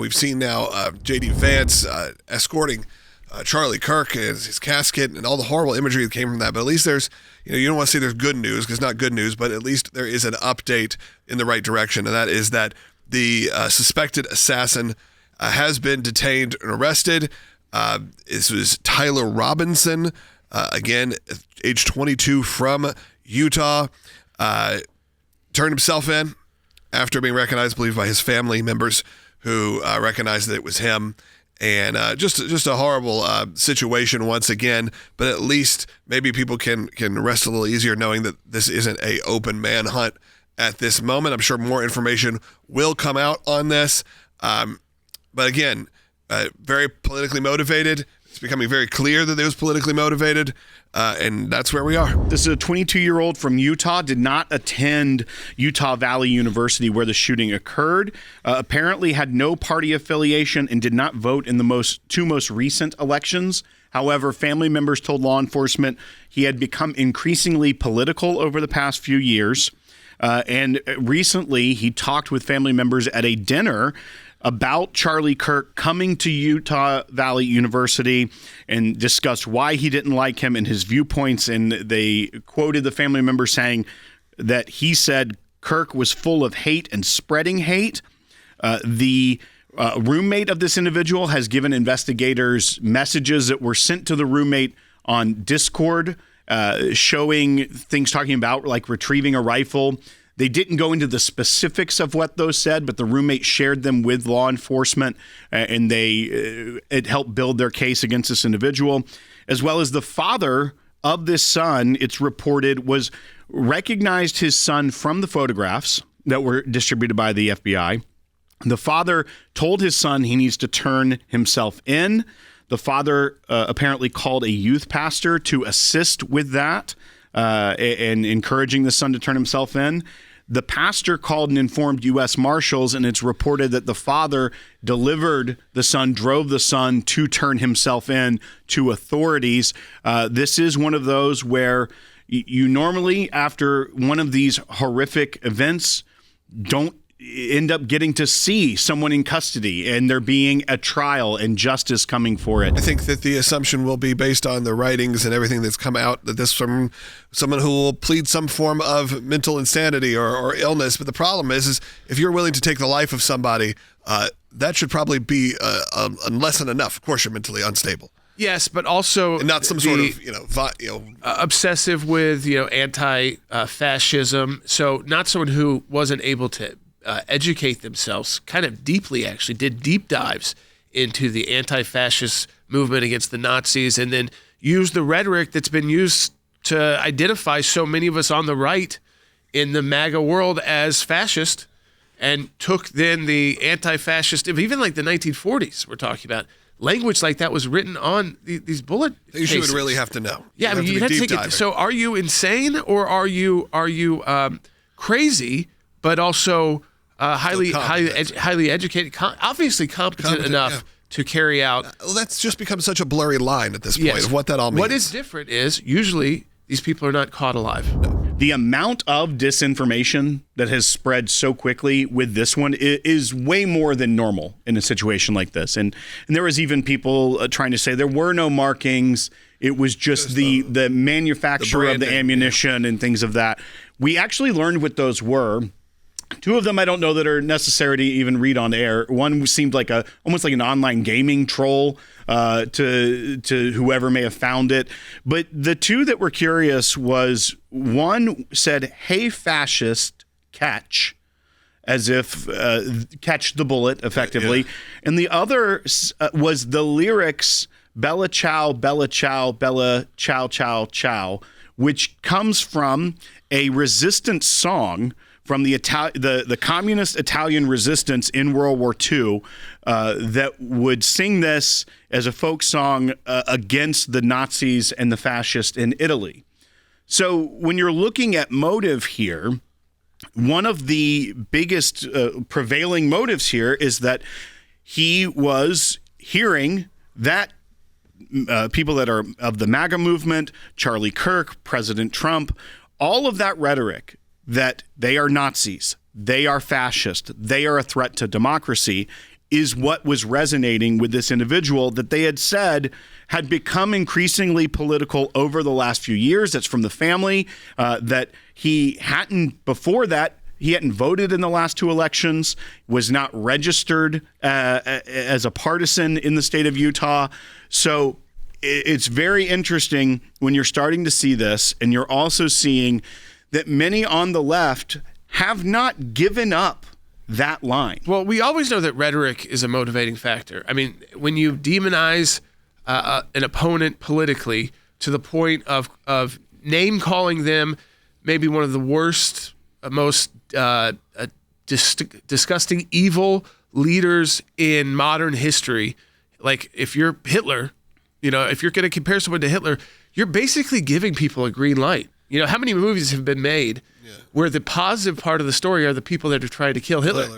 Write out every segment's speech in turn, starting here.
we've seen now J.D. Vance escorting Charlie Kirk and his casket and all the horrible imagery that came from that. But at least there's, you don't want to say there's good news because it's not good news, but at least there is an update in the right direction. And that is that the suspected assassin has been detained and arrested. This was Tyler Robinson, again, age 22 from Utah, turned himself in after being recognized, I believe, by his family members who recognized that it was him. And just a horrible situation once again, but at least maybe people can rest a little easier knowing that this isn't a open manhunt at this moment. I'm sure more information will come out on this. But again, very politically motivated. It's becoming very clear that it was politically motivated, and that's where we are. This is a 22-year-old from Utah, did not attend Utah Valley University where the shooting occurred, apparently had no party affiliation and did not vote in the two most recent elections. However, family members told law enforcement he had become increasingly political over the past few years, and recently he talked with family members at a dinner about Charlie Kirk coming to Utah Valley University and discussed why he didn't like him and his viewpoints. And they quoted the family member saying that he said Kirk was full of hate and spreading hate. The roommate of this individual has given investigators messages that were sent to the roommate on Discord, showing things talking about like retrieving a rifle. They didn't go into the specifics of what those said, but the roommate shared them with law enforcement, and it helped build their case against this individual, as well as the father of this son, it's reported, recognized his son from the photographs that were distributed by the FBI. The father told his son he needs to turn himself in. The father apparently called a youth pastor to assist with that, and encouraging the son to turn himself in. The pastor called and informed U.S. Marshals, and it's reported that the father drove the son to turn himself in to authorities. This is one of those where you normally, after one of these horrific events, don't end up getting to see someone in custody and there being a trial and justice coming for it. I think that the assumption will be based on the writings and everything that's come out that this from someone who will plead some form of mental insanity or illness. But the problem is if you're willing to take the life of somebody, that should probably be less than enough. Of course, you're mentally unstable. Yes, but also and not some sort of obsessive with anti-fascism. So not someone who wasn't able to educate themselves kind of deeply, actually did deep dives into the anti-fascist movement against the Nazis, and then used the rhetoric that's been used to identify so many of us on the right in the MAGA world as fascist, and took then the anti-fascist, even like the 1940s we're talking about, language like that was written on these bullet cases. You would really have to know. Yeah, I mean, you'd have to take it. So are you insane or are you crazy, but also highly educated, obviously competent enough to carry out. Well, that's just become such a blurry line at this point of what that all means. What is different is usually these people are not caught alive. No. The amount of disinformation that has spread so quickly with this one is way more than normal in a situation like this. And there was even people trying to say there were no markings. It was just the manufacturer of the ammunition and things of that. We actually learned what those were. Two of them I don't know that are necessary to even read on air. One seemed like almost like an online gaming troll to whoever may have found it. But the two that were curious was one said, "Hey fascist, catch," as if catch the bullet effectively. Yeah. And the other was the lyrics Bella Ciao, Bella Ciao, Bella Ciao, Ciao, Ciao, which comes from a resistance song from the communist Italian resistance in World War II that would sing this as a folk song against the Nazis and the fascists in Italy. So when you're looking at motive here, one of the biggest prevailing motives here is that he was hearing that people that are of the MAGA movement, Charlie Kirk, President Trump, all of that rhetoric that they are Nazis, they are fascist, they are a threat to democracy, is what was resonating with this individual that they had said had become increasingly political over the last few years. That's from the family, that he hadn't, before that, he hadn't voted in the last two elections, was not registered as a partisan in the state of Utah. So it's very interesting when you're starting to see this, and you're also seeing that many on the left have not given up that line. Well, we always know that rhetoric is a motivating factor. I mean, when you demonize an opponent politically to the point of name-calling them maybe one of the worst, most disgusting, evil leaders in modern history, like if you're Hitler, if you're going to compare someone to Hitler, you're basically giving people a green light. How many movies have been made where the positive part of the story are the people that are trying to kill Hitler,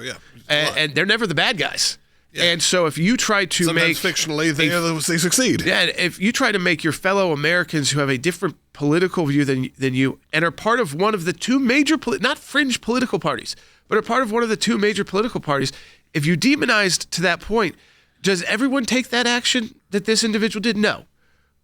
and they're never the bad guys. Yeah. And so if you try to sometimes fictionally, they succeed. Yeah, and if you try to make your fellow Americans who have a different political view than you and are part of one of the two major, not fringe political parties, but are part of one of the two major political parties, if you demonized to that point, does everyone take that action that this individual did? No.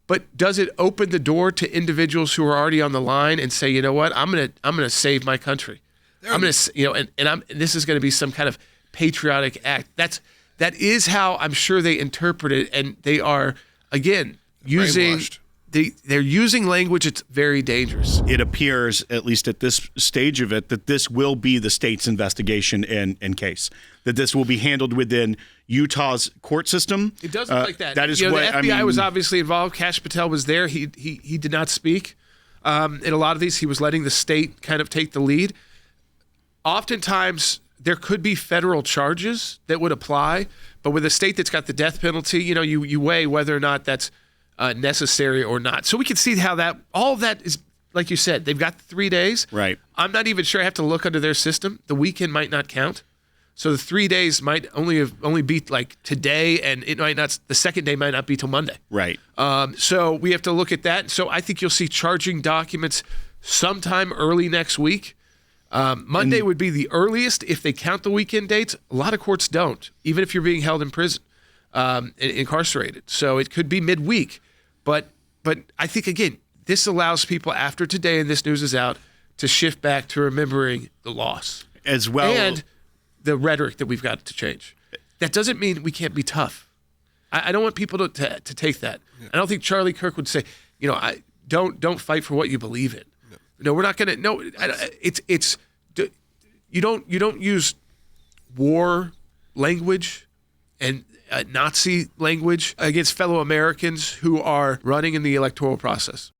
But does it open the door to individuals who are already on the line and say, you know what, I'm gonna save my country. I'm gonna, and this is gonna be some kind of patriotic act. That is how I'm sure they interpret it, and they are again they're using language that's very dangerous. It appears, at least at this stage of it, that this will be the state's investigation and case. That this will be handled within Utah's court system. It does look like that. That is what the FBI was obviously involved. Kash Patel was there. He did not speak. In a lot of these, he was letting the state kind of take the lead. Oftentimes, there could be federal charges that would apply, but with a state that's got the death penalty, you weigh whether or not that's necessary or not. So we can see how all of that is, like you said, they've got 3 days. Right. I'm not even sure. I have to look under their system. The weekend might not count. So the 3 days might only be like today, and it might not. The second day might not be till Monday. Right. So we have to look at that. So I think you'll see charging documents sometime early next week. Monday would be the earliest if they count the weekend dates. A lot of courts don't, even if you're being held in prison, incarcerated. So it could be midweek. But I think, again, this allows people after today and this news is out to shift back to remembering the loss. As well. And the rhetoric that we've got to change. That doesn't mean we can't be tough. I don't want people to take that. Yeah. I don't think Charlie Kirk would say, don't fight for what you believe in. No, we're not going to. No, it's you don't use war language and Nazi language against fellow Americans who are running in the electoral process.